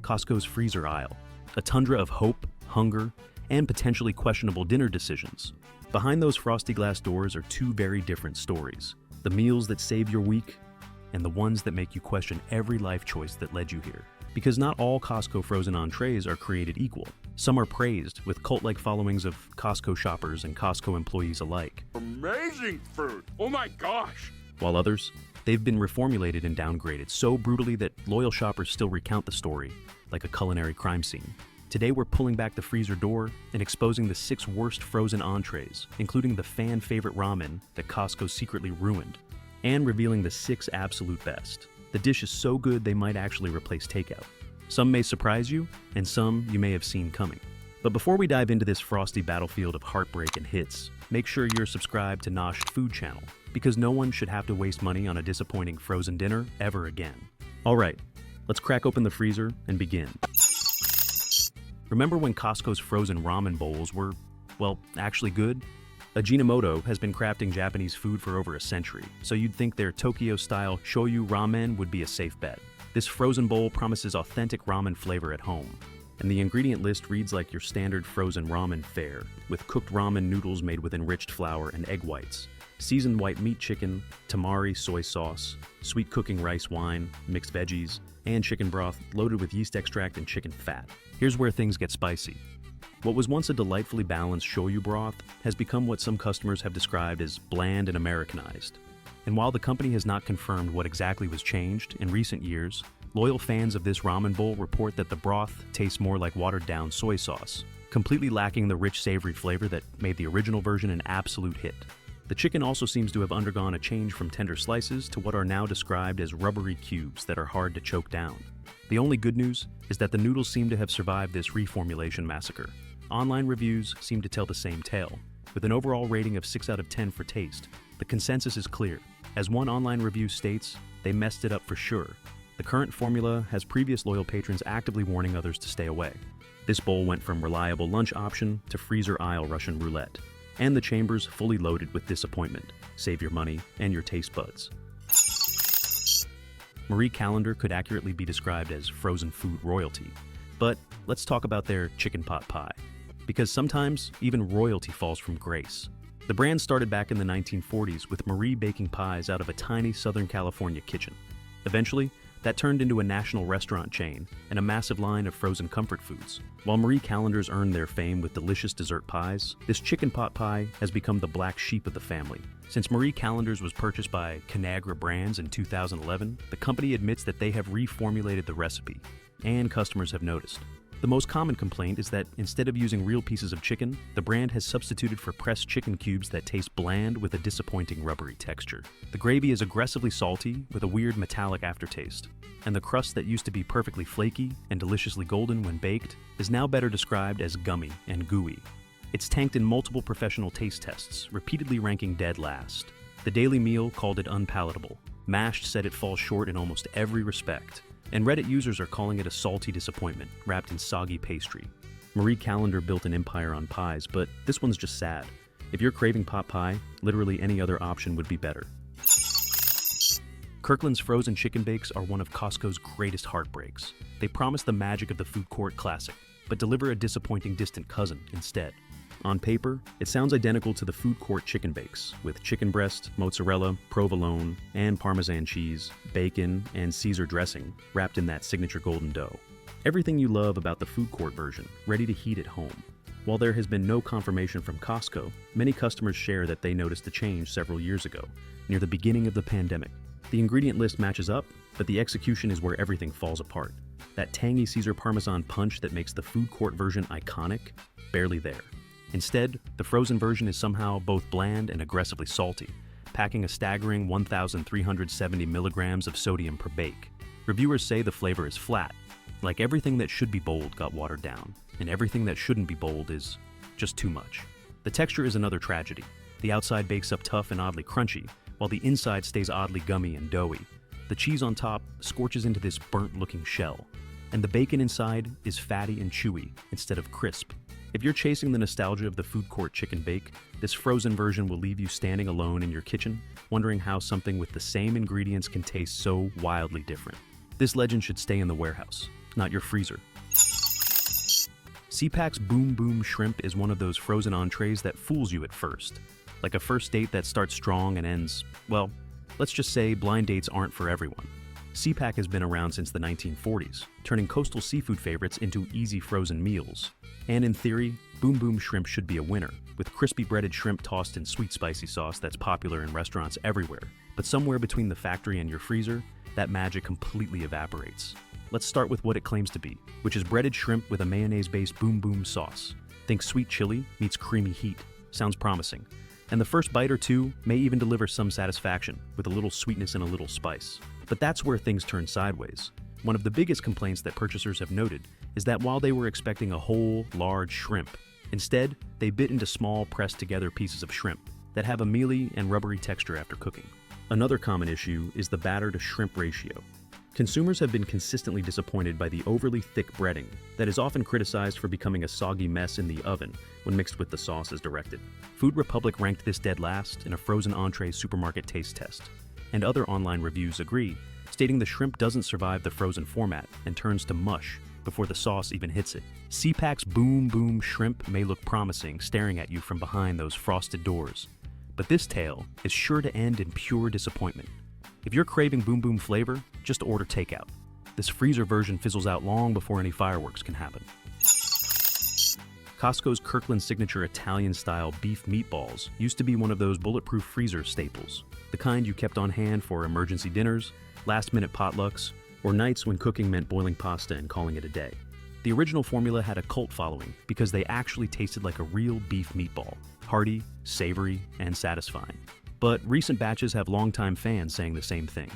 Costco's freezer aisle, a tundra of hope, hunger, and potentially questionable dinner decisions. Behind those frosty glass doors are two very different stories: the meals that save your week and the ones that make you question every life choice that led you here. Because not all Costco frozen entrees are created equal. Some are praised, with cult-like followings of Costco shoppers and Costco employees alike. Amazing food! Oh my gosh! While others, they've been reformulated and downgraded so brutally that loyal shoppers still recount the story like a culinary crime scene. Today we're pulling back the freezer door and exposing the 6 worst frozen entrees, including the fan-favorite ramen that Costco secretly ruined, and revealing the 6 absolute best. The dish is so good they might actually replace takeout. Some may surprise you, and some you may have seen coming. But before we dive into this frosty battlefield of heartbreak and hits, make sure you're subscribed to Nosh's Food Channel, because no one should have to waste money on a disappointing frozen dinner ever again. Alright, let's crack open the freezer and begin. Remember when Costco's frozen ramen bowls were, well, actually good? Ajinomoto has been crafting Japanese food for over a century, so you'd think their Tokyo-style shoyu ramen would be a safe bet. This frozen bowl promises authentic ramen flavor at home, and the ingredient list reads like your standard frozen ramen fare, with cooked ramen noodles made with enriched flour and egg whites, seasoned white meat chicken, tamari soy sauce, sweet cooking rice wine, mixed veggies, and chicken broth loaded with yeast extract and chicken fat. Here's where things get spicy. What was once a delightfully balanced shoyu broth has become what some customers have described as bland and Americanized. And while the company has not confirmed what exactly was changed in recent years, loyal fans of this ramen bowl report that the broth tastes more like watered-down soy sauce, completely lacking the rich, savory flavor that made the original version an absolute hit. The chicken also seems to have undergone a change from tender slices to what are now described as rubbery cubes that are hard to choke down. The only good news is that the noodles seem to have survived this reformulation massacre. Online reviews seem to tell the same tale. With an overall rating of 6 out of 10 for taste, the consensus is clear. As one online review states, they messed it up for sure. The current formula has previous loyal patrons actively warning others to stay away. This bowl went from reliable lunch option to freezer aisle Russian roulette, and the chambers fully loaded with disappointment. Save your money and your taste buds. Marie Callender could accurately be described as frozen food royalty, but let's talk about their chicken pot pie. Because sometimes, even royalty falls from grace. The brand started back in the 1940s with Marie baking pies out of a tiny Southern California kitchen. Eventually, that turned into a national restaurant chain and a massive line of frozen comfort foods. While Marie Callender's earned their fame with delicious dessert pies, this chicken pot pie has become the black sheep of the family. Since Marie Callender's was purchased by Conagra Brands in 2011, the company admits that they have reformulated the recipe, and customers have noticed. The most common complaint is that instead of using real pieces of chicken, the brand has substituted for pressed chicken cubes that taste bland with a disappointing rubbery texture. The gravy is aggressively salty with a weird metallic aftertaste, and the crust that used to be perfectly flaky and deliciously golden when baked is now better described as gummy and gooey. It's tanked in multiple professional taste tests, repeatedly ranking dead last. The Daily Meal called it unpalatable. Mashed said it falls short in almost every respect. And Reddit users are calling it a salty disappointment, wrapped in soggy pastry. Marie Callender built an empire on pies, but this one's just sad. If you're craving pot pie, literally any other option would be better. Kirkland's frozen chicken bakes are one of Costco's greatest heartbreaks. They promise the magic of the food court classic, but deliver a disappointing distant cousin instead. On paper, it sounds identical to the food court chicken bakes, with chicken breast, mozzarella, provolone, and Parmesan cheese, bacon, and Caesar dressing wrapped in that signature golden dough. Everything you love about the food court version, ready to heat at home. While there has been no confirmation from Costco, many customers share that they noticed the change several years ago, near the beginning of the pandemic. The ingredient list matches up, but the execution is where everything falls apart. That tangy Caesar Parmesan punch that makes the food court version iconic, barely there. Instead, the frozen version is somehow both bland and aggressively salty, packing a staggering 1,370 milligrams of sodium per bake. Reviewers say the flavor is flat, like everything that should be bold got watered down, and everything that shouldn't be bold is just too much. The texture is another tragedy. The outside bakes up tough and oddly crunchy, while the inside stays oddly gummy and doughy. The cheese on top scorches into this burnt-looking shell, and the bacon inside is fatty and chewy instead of crisp. If you're chasing the nostalgia of the food court chicken bake, this frozen version will leave you standing alone in your kitchen, wondering how something with the same ingredients can taste so wildly different. This legend should stay in the warehouse, not your freezer. SeaPak's Boom Boom Shrimp is one of those frozen entrees that fools you at first. Like a first date that starts strong and ends, well, let's just say blind dates aren't for everyone. SeaPak has been around since the 1940s, turning coastal seafood favorites into easy frozen meals. And in theory, Boom Boom Shrimp should be a winner, with crispy breaded shrimp tossed in sweet spicy sauce that's popular in restaurants everywhere. But somewhere between the factory and your freezer, that magic completely evaporates. Let's start with what it claims to be, which is breaded shrimp with a mayonnaise-based Boom Boom sauce. Think sweet chili meets creamy heat. Sounds promising. And the first bite or two may even deliver some satisfaction, with a little sweetness and a little spice. But that's where things turn sideways. One of the biggest complaints that purchasers have noted is that while they were expecting a whole, large shrimp, instead, they bit into small, pressed-together pieces of shrimp that have a mealy and rubbery texture after cooking. Another common issue is the batter-to-shrimp ratio. Consumers have been consistently disappointed by the overly thick breading that is often criticized for becoming a soggy mess in the oven when mixed with the sauce as directed. Food Republic ranked this dead last in a frozen entree supermarket taste test, and other online reviews agree, stating the shrimp doesn't survive the frozen format and turns to mush before the sauce even hits it. SeaPak's Boom Boom Shrimp may look promising staring at you from behind those frosted doors, but this tale is sure to end in pure disappointment. If you're craving Boom Boom flavor, just order takeout. This freezer version fizzles out long before any fireworks can happen. Costco's Kirkland signature Italian-style beef meatballs used to be one of those bulletproof freezer staples, the kind you kept on hand for emergency dinners, last-minute potlucks, or nights when cooking meant boiling pasta and calling it a day. The original formula had a cult following because they actually tasted like a real beef meatball, hearty, savory, and satisfying. But recent batches have longtime fans saying the same thing.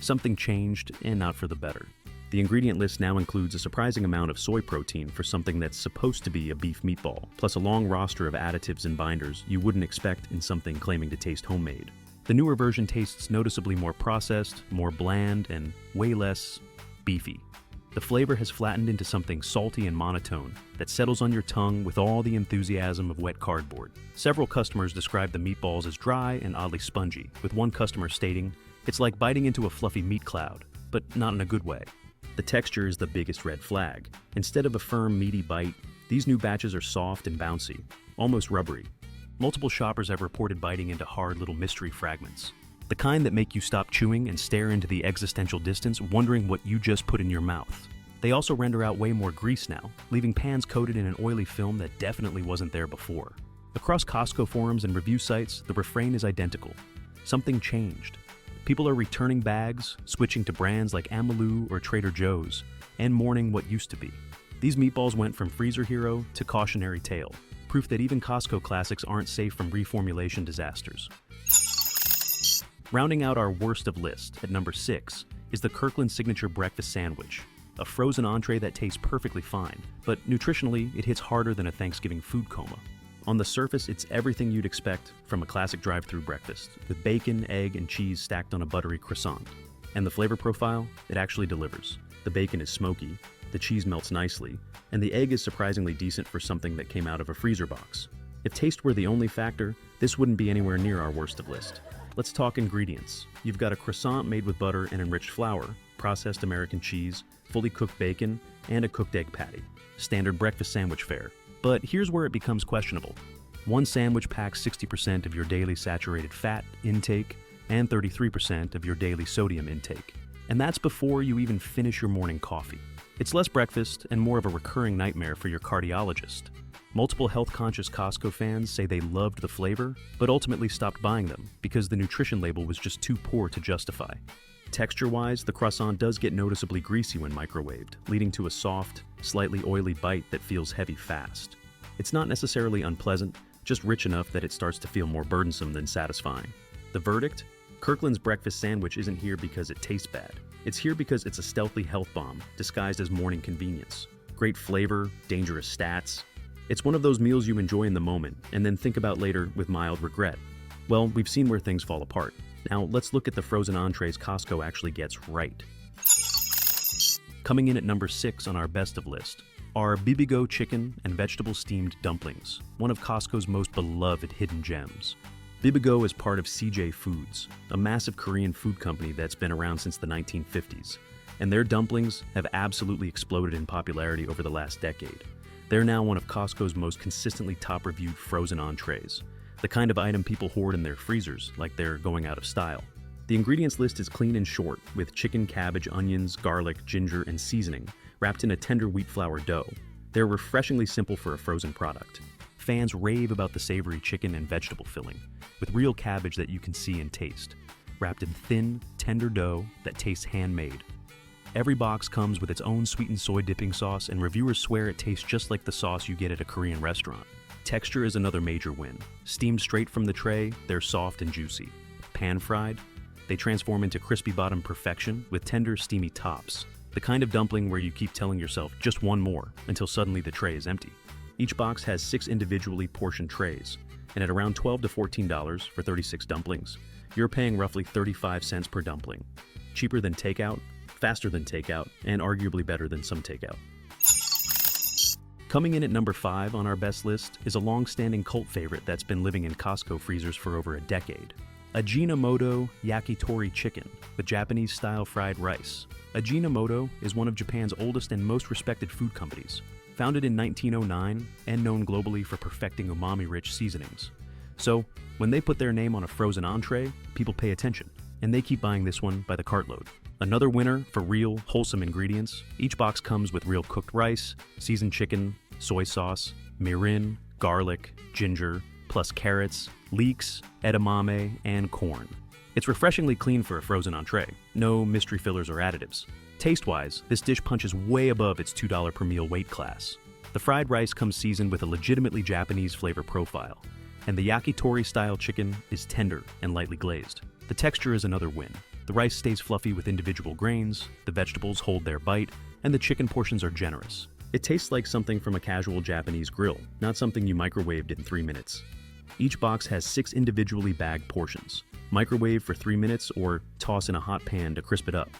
Something changed, and not for the better. The ingredient list now includes a surprising amount of soy protein for something that's supposed to be a beef meatball, plus a long roster of additives and binders you wouldn't expect in something claiming to taste homemade. The newer version tastes noticeably more processed, more bland, and way less beefy. The flavor has flattened into something salty and monotone that settles on your tongue with all the enthusiasm of wet cardboard. Several customers describe the meatballs as dry and oddly spongy, with one customer stating, "It's like biting into a fluffy meat cloud, but not in a good way." The texture is the biggest red flag. Instead of a firm, meaty bite, these new batches are soft and bouncy, almost rubbery. Multiple shoppers have reported biting into hard little mystery fragments, the kind that make you stop chewing and stare into the existential distance, wondering what you just put in your mouth. They also render out way more grease now, leaving pans coated in an oily film that definitely wasn't there before. Across Costco forums and review sites, the refrain is identical. Something changed. People are returning bags, switching to brands like Amalou or Trader Joe's, and mourning what used to be. These meatballs went from freezer hero to cautionary tale, proof that even Costco classics aren't safe from reformulation disasters. Rounding out our worst of list, at number 6, is the Kirkland Signature Breakfast Sandwich, a frozen entree that tastes perfectly fine, but nutritionally, it hits harder than a Thanksgiving food coma. On the surface, it's everything you'd expect from a classic drive-thru breakfast, with bacon, egg, and cheese stacked on a buttery croissant. And the flavor profile? It actually delivers. The bacon is smoky, the cheese melts nicely, and the egg is surprisingly decent for something that came out of a freezer box. If taste were the only factor, this wouldn't be anywhere near our worst of list. Let's talk ingredients. You've got a croissant made with butter and enriched flour, processed American cheese, fully cooked bacon, and a cooked egg patty. Standard breakfast sandwich fare. But here's where it becomes questionable. One sandwich packs 60% of your daily saturated fat intake and 33% of your daily sodium intake. And that's before you even finish your morning coffee. It's less breakfast and more of a recurring nightmare for your cardiologist. Multiple health-conscious Costco fans say they loved the flavor, but ultimately stopped buying them because the nutrition label was just too poor to justify. Texture-wise, the croissant does get noticeably greasy when microwaved, leading to a soft, slightly oily bite that feels heavy fast. It's not necessarily unpleasant, just rich enough that it starts to feel more burdensome than satisfying. The verdict? Kirkland's breakfast sandwich isn't here because it tastes bad. It's here because it's a stealthy health bomb disguised as morning convenience. Great flavor, dangerous stats. It's one of those meals you enjoy in the moment and then think about later with mild regret. Well, we've seen where things fall apart. Now let's look at the frozen entrees Costco actually gets right. Coming in at number 6 on our best of list are Bibigo chicken and vegetable steamed dumplings, one of Costco's most beloved hidden gems. Bibigo is part of CJ Foods, a massive Korean food company that's been around since the 1950s. and their dumplings have absolutely exploded in popularity over the last decade. They're now one of Costco's most consistently top-reviewed frozen entrees, the kind of item people hoard in their freezers like they're going out of style. The ingredients list is clean and short, with chicken, cabbage, onions, garlic, ginger, and seasoning, wrapped in a tender wheat flour dough. They're refreshingly simple for a frozen product. Fans rave about the savory chicken and vegetable filling, with real cabbage that you can see and taste, wrapped in thin, tender dough that tastes handmade. Every box comes with its own sweetened soy dipping sauce, and reviewers swear it tastes just like the sauce you get at a Korean restaurant. Texture is another major win. Steamed straight from the tray, they're soft and juicy. Pan-fried, they transform into crispy bottom perfection with tender, steamy tops. The kind of dumpling where you keep telling yourself just one more until suddenly the tray is empty. Each box has 6 individually portioned trays, and at around $12 to $14 for 36 dumplings, you're paying roughly 35 cents per dumpling. Cheaper than takeout, faster than takeout, and arguably better than some takeout. Coming in at number 5 on our best list is a long-standing cult favorite that's been living in Costco freezers for over a decade. Ajinomoto yakitori chicken with Japanese-style fried rice. Ajinomoto is one of Japan's oldest and most respected food companies, founded in 1909 and known globally for perfecting umami-rich seasonings. So, when they put their name on a frozen entree, people pay attention, and they keep buying this one by the cartload. Another winner for real, wholesome ingredients. Each box comes with real cooked rice, seasoned chicken, soy sauce, mirin, garlic, ginger, plus carrots, leeks, edamame, and corn. It's refreshingly clean for a frozen entree. No mystery fillers or additives. Taste-wise, this dish punches way above its $2 per meal weight class. The fried rice comes seasoned with a legitimately Japanese flavor profile, and the yakitori-style chicken is tender and lightly glazed. The texture is another win. The rice stays fluffy with individual grains, the vegetables hold their bite, and the chicken portions are generous. It tastes like something from a casual Japanese grill, not something you microwaved in 3 minutes. Each box has 6 individually bagged portions. Microwave for 3 minutes or toss in a hot pan to crisp it up.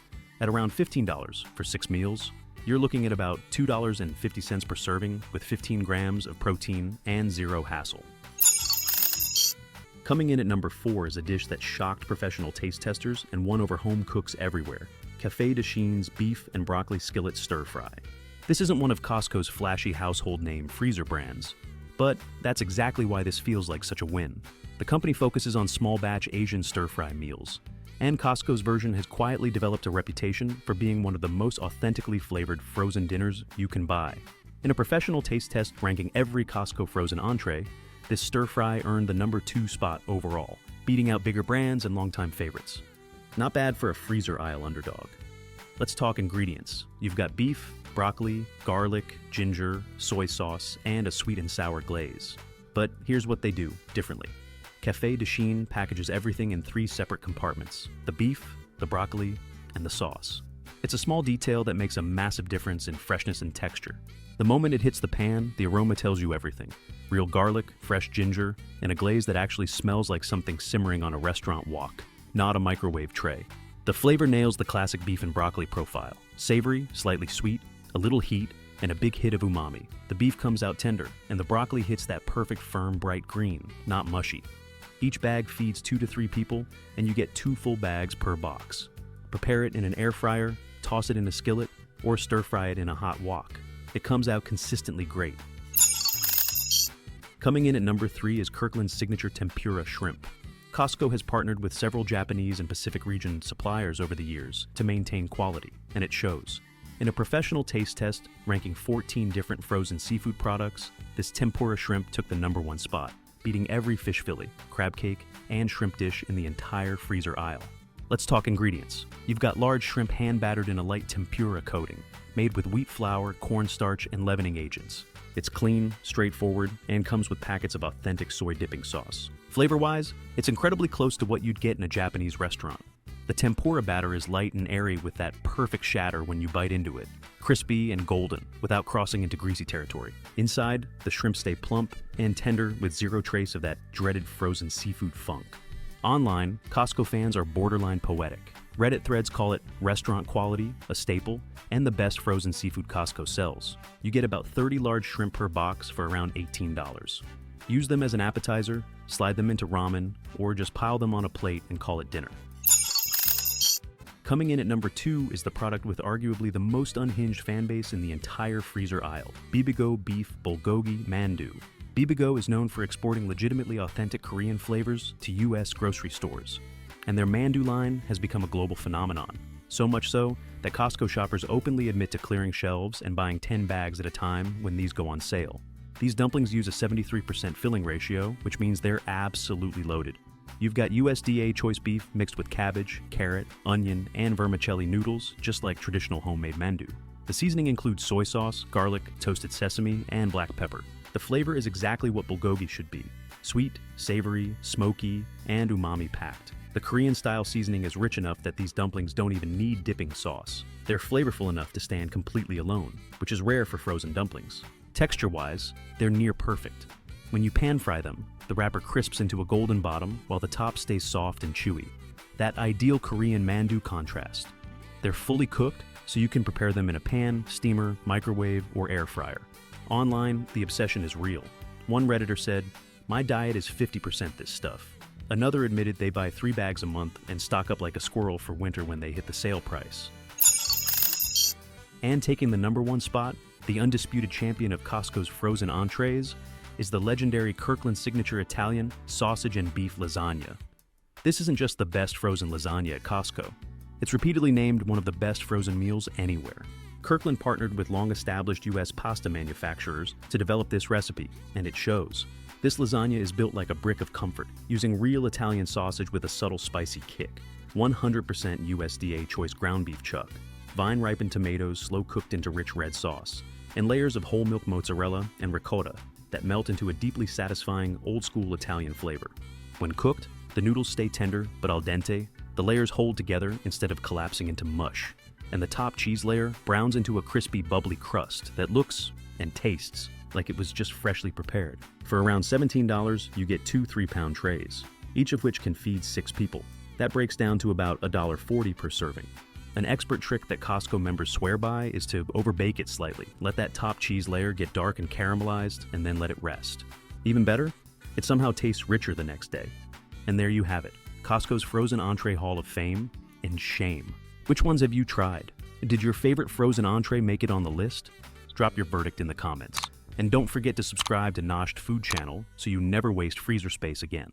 At around $15 for 6 meals, you're looking at about $2.50 per serving with 15 grams of protein and zero hassle. Coming in at number 4 is a dish that shocked professional taste testers and won over home cooks everywhere. Dasheen's beef and broccoli skillet stir fry. This isn't one of Costco's flashy household name freezer brands, but that's exactly why this feels like such a win. The company focuses on small batch Asian stir fry meals, and Costco's version has quietly developed a reputation for being one of the most authentically flavored frozen dinners you can buy. In a professional taste test ranking every Costco frozen entree, this stir fry earned the number 2 spot overall, beating out bigger brands and longtime favorites. Not bad for a freezer aisle underdog. Let's talk ingredients. You've got beef, broccoli, garlic, ginger, soy sauce, and a sweet and sour glaze. But here's what they do differently. Dasheen packages everything in 3 separate compartments: the beef, the broccoli, and the sauce. It's a small detail that makes a massive difference in freshness and texture. The moment it hits the pan, the aroma tells you everything. Real garlic, fresh ginger, and a glaze that actually smells like something simmering on a restaurant wok, not a microwave tray. The flavor nails the classic beef and broccoli profile. Savory, slightly sweet, a little heat, and a big hit of umami. The beef comes out tender, and the broccoli hits that perfect firm, bright green, not mushy. Each bag feeds 2 to 3 people, and you get 2 full bags per box. Prepare it in an air fryer, toss it in a skillet, or stir fry it in a hot wok. It comes out consistently great. Coming in at number 3 is Kirkland's signature tempura shrimp. Costco has partnered with several Japanese and Pacific region suppliers over the years to maintain quality, and it shows. In a professional taste test ranking 14 different frozen seafood products, this tempura shrimp took the number 1 spot, beating every fish fillet, crab cake, and shrimp dish in the entire freezer aisle. Let's talk ingredients. You've got large shrimp hand-battered in a light tempura coating, made with wheat flour, cornstarch, and leavening agents. It's clean, straightforward, and comes with packets of authentic soy dipping sauce. Flavor-wise, it's incredibly close to what you'd get in a Japanese restaurant. The tempura batter is light and airy with that perfect shatter when you bite into it, crispy and golden without crossing into greasy territory. Inside, the shrimp stay plump and tender with zero trace of that dreaded frozen seafood funk. Online, Costco fans are borderline poetic. Reddit threads call it restaurant quality, a staple, and the best frozen seafood Costco sells. You get about 30 large shrimp per box for around $18. Use them as an appetizer, slide them into ramen, or just pile them on a plate and call it dinner. Coming in at number 2 is the product with arguably the most unhinged fanbase in the entire freezer aisle, Bibigo beef bulgogi mandu. Bibigo is known for exporting legitimately authentic Korean flavors to US grocery stores, and their mandu line has become a global phenomenon. So much so that Costco shoppers openly admit to clearing shelves and buying 10 bags at a time when these go on sale. These dumplings use a 73% filling ratio, which means they're absolutely loaded. You've got USDA choice beef mixed with cabbage, carrot, onion, and vermicelli noodles, just like traditional homemade mandu. The seasoning includes soy sauce, garlic, toasted sesame, and black pepper. The flavor is exactly what bulgogi should be: sweet, savory, smoky, and umami packed. The Korean-style seasoning is rich enough that these dumplings don't even need dipping sauce. They're flavorful enough to stand completely alone, which is rare for frozen dumplings. Texture-wise, they're near perfect. When you pan-fry them, the wrapper crisps into a golden bottom while the top stays soft and chewy. That ideal Korean mandu contrast. They're fully cooked, so you can prepare them in a pan, steamer, microwave, or air fryer. Online, the obsession is real. One Redditor said, "My diet is 50% this stuff." Another admitted they buy 3 bags a month and stock up like a squirrel for winter when they hit the sale price. And taking the number 1 spot, the undisputed champion of Costco's frozen entrees, is the legendary Kirkland signature Italian sausage and beef lasagna. This isn't just the best frozen lasagna at Costco. It's repeatedly named one of the best frozen meals anywhere. Kirkland partnered with long-established US pasta manufacturers to develop this recipe, and it shows. This lasagna is built like a brick of comfort, using real Italian sausage with a subtle spicy kick, 100% USDA choice ground beef chuck, vine-ripened tomatoes slow-cooked into rich red sauce, and layers of whole milk mozzarella and ricotta that melt into a deeply satisfying old-school Italian flavor. When cooked, the noodles stay tender but al dente, the layers hold together instead of collapsing into mush, and the top cheese layer browns into a crispy, bubbly crust that looks and tastes like it was just freshly prepared. For around $17, you get 2 3-pound trays, each of which can feed 6 people. That breaks down to about $1.40 per serving. An expert trick that Costco members swear by is to overbake it slightly, let that top cheese layer get dark and caramelized, and then let it rest. Even better, it somehow tastes richer the next day. And there you have it, Costco's frozen entree Hall of Fame and shame. Which ones have you tried? Did your favorite frozen entree make it on the list? Drop your verdict in the comments. And don't forget to subscribe to Noshed Food Channel so you never waste freezer space again.